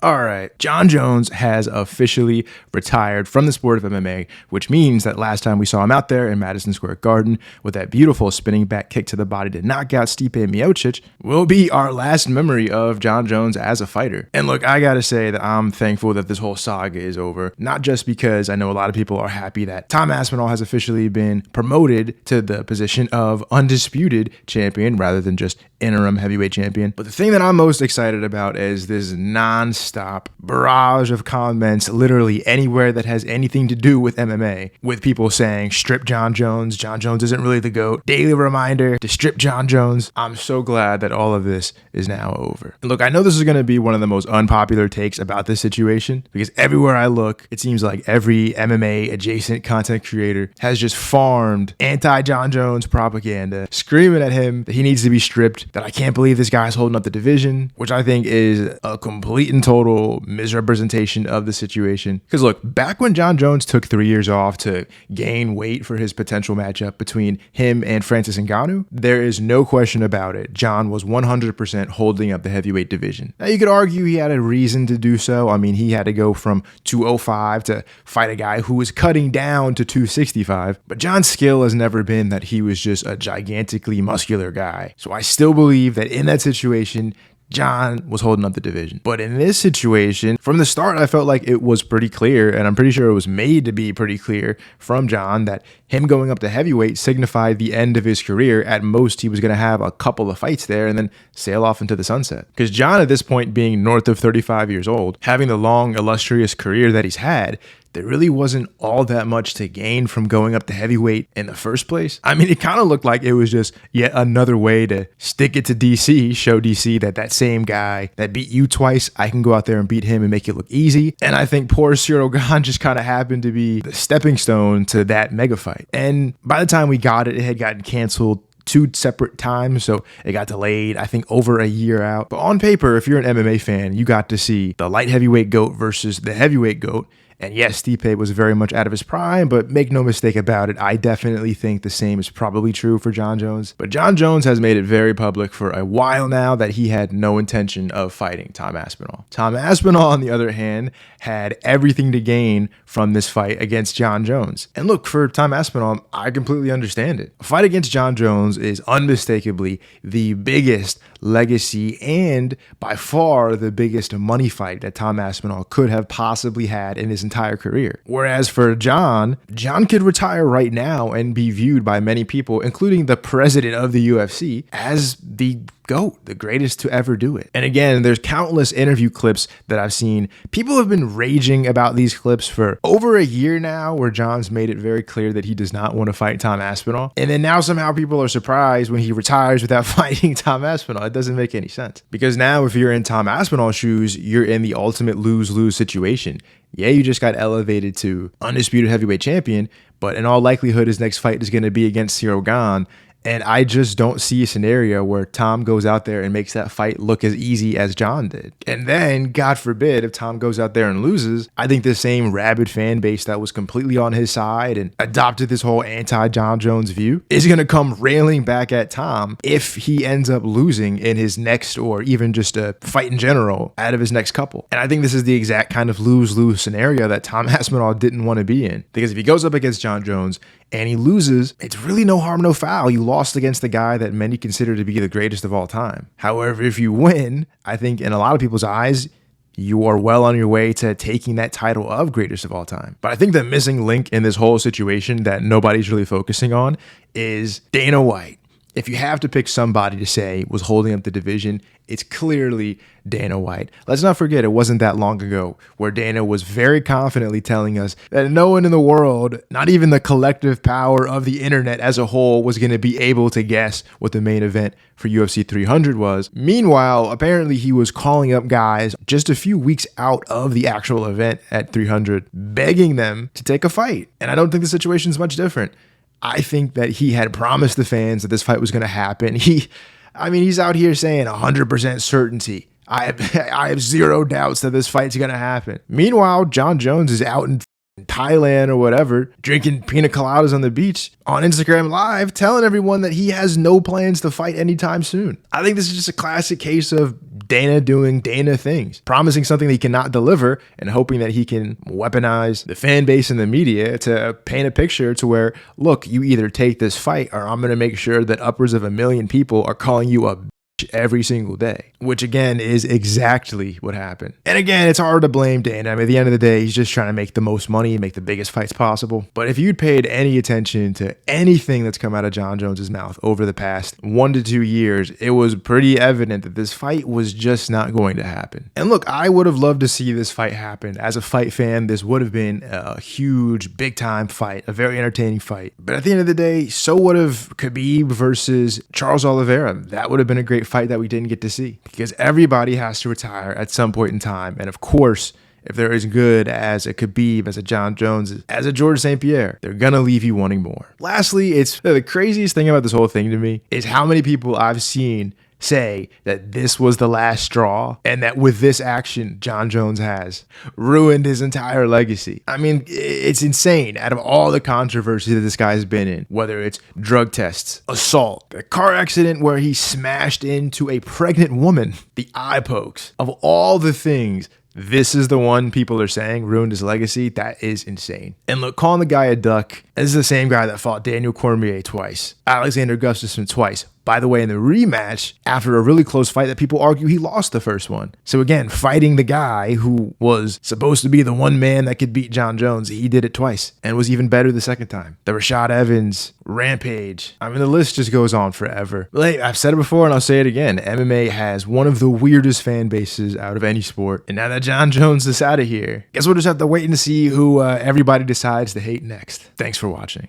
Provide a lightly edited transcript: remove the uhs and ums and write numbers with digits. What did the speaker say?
All right, Jon Jones has officially retired from the sport of MMA, which means that last time we saw him out there in Madison Square Garden with that beautiful spinning back kick to the body to knock out Stipe Miocic will be our last memory of Jon Jones as a fighter. And look, I gotta say that I'm thankful that this whole saga is over, not just because I know a lot of people are happy that Tom Aspinall has officially been promoted to the position of undisputed champion rather than just interim heavyweight champion, but the thing that I'm most excited about is this non-stop barrage of comments literally anywhere that has anything to do with MMA, with people saying strip Jon Jones isn't really the GOAT, daily reminder to strip Jon Jones. I'm so glad that all of this is now over. And look, I know this is going to be one of the most unpopular takes about this situation because everywhere I look, it seems like every MMA adjacent content creator has just farmed anti-Jon Jones propaganda, screaming at him that he needs to be stripped, that I can't believe this guy's holding up the division, which I think is a complete and total misrepresentation of the situation. Because look, back when Jon Jones took 3 years off to gain weight for his potential matchup between him and Francis Ngannou, there is no question about it. Jon was 100% holding up the heavyweight division. Now you could argue he had a reason to do so. I mean, he had to go from 205 to fight a guy who was cutting down to 265, but Jon's skill has never been that he was just a gigantically muscular guy. So I still believe that in that situation, Jon was holding up the division. But in this situation, from the start, I felt like it was pretty clear, and I'm pretty sure it was made to be pretty clear from Jon, that him going up to heavyweight signified the end of his career. At most, he was going to have a couple of fights there and then sail off into the sunset. Because Jon, at this point, being north of 35 years old, having the long, illustrious career that he's had, there really wasn't all that much to gain from going up to heavyweight in the first place. I mean, it kind of looked like it was just yet another way to stick it to DC, show DC that that same guy that beat you twice, I can go out there and beat him and make it look easy. And I think poor Cyril Gane just kind of happened to be the stepping stone to that mega fight. And by the time we got it, it had gotten canceled 2 separate times, so it got delayed, I think, over a year out. But on paper, if you're an MMA fan, you got to see the light heavyweight GOAT versus the heavyweight GOAT. And yes, Stipe was very much out of his prime, but make no mistake about it, I definitely think the same is probably true for Jon Jones. But Jon Jones has made it very public for a while now that he had no intention of fighting Tom Aspinall. Tom Aspinall, on the other hand, had everything to gain from this fight against Jon Jones. And look, for Tom Aspinall, I completely understand it. A fight against Jon Jones is unmistakably the biggest legacy and by far the biggest money fight that Tom Aspinall could have possibly had in his entire career. Whereas for Jon could retire right now and be viewed by many people, including the president of the UFC, as the GOAT, the greatest to ever do it. And again, there's countless interview clips that I've seen. People have been raging about these clips for over a year now, where Jon's made it very clear that he does not want to fight Tom Aspinall. And then now somehow people are surprised when he retires without fighting Tom Aspinall. It doesn't make any sense. Because now if you're in Tom Aspinall's shoes, you're in the ultimate lose-lose situation. Yeah, you just got elevated to undisputed heavyweight champion, but in all likelihood, his next fight is going to be against Cyril Gane. And I just don't see a scenario where Tom goes out there and makes that fight look as easy as Jon did. And then, God forbid, if Tom goes out there and loses, I think the same rabid fan base that was completely on his side and adopted this whole anti-Jon Jones view is going to come railing back at Tom if he ends up losing in his next, or even just a fight in general, out of his next couple. And I think this is the exact kind of lose-lose scenario that Tom Aspinall didn't want to be in. Because if he goes up against Jon Jones and he loses, it's really no harm, no foul. You lost against the guy that many consider to be the greatest of all time. However, if you win, I think in a lot of people's eyes, you are well on your way to taking that title of greatest of all time. But I think the missing link in this whole situation that nobody's really focusing on is Dana White. If you have to pick somebody to say was holding up the division, it's clearly Dana White. Let's not forget, it wasn't that long ago where Dana was very confidently telling us that no one in the world, not even the collective power of the internet as a whole, was going to be able to guess what the main event for UFC 300 was. Meanwhile, apparently he was calling up guys just a few weeks out of the actual event at 300, begging them to take a fight. And I don't think the situation's much different. I think that he had promised the fans that this fight was going to happen. He's out here saying 100% certainty. I have zero doubts that this fight's going to happen. Meanwhile, Jon Jones is out in Thailand or whatever, drinking pina coladas on the beach on Instagram Live, telling everyone that he has no plans to fight anytime soon. I think this is just a classic case of Dana doing Dana things, promising something that he cannot deliver and hoping that he can weaponize the fan base and the media to paint a picture to where, look, you either take this fight or I'm going to make sure that upwards of 1 million people are calling you a every single day, which again is exactly what happened. And again, it's hard to blame Dana. I mean, at the end of the day, he's just trying to make the most money, make the biggest fights possible. But if you'd paid any attention to anything that's come out of Jon Jones's mouth over the past 1 to 2 years, it was pretty evident that this fight was just not going to happen. And look, I would have loved to see this fight happen. As a fight fan, this would have been a huge, big time fight, a very entertaining fight. But at the end of the day, so would have Khabib versus Charles Oliveira. That would have been a great fight that we didn't get to see, because everybody has to retire at some point in time. And of course, if they're as good as a Khabib, as a Jon Jones, as a Georges St. Pierre, they're gonna leave you wanting more. Lastly, it's the craziest thing about this whole thing to me is how many people I've seen say that this was the last straw and that with this action Jon Jones has ruined his entire legacy. I mean, it's insane. Out of all the controversy that this guy's been in, whether it's drug tests, assault, the car accident where he smashed into a pregnant woman, the eye pokes, of all the things, this is the one people are saying ruined his legacy. That is insane. And look, calling the guy a duck, this is the same guy that fought Daniel Cormier twice, Alexander Gustafsson twice. By the way, in the rematch, after a really close fight that people argue he lost the first one. So again, fighting the guy who was supposed to be the one man that could beat Jon Jones, he did it twice and was even better the second time. The Rashad Evans, Rampage. I mean, the list just goes on forever. But hey, I've said it before and I'll say it again. MMA has one of the weirdest fan bases out of any sport. And now that Jon Jones is out of here, guess we'll just have to wait and see who everybody decides to hate next. Thanks for watching.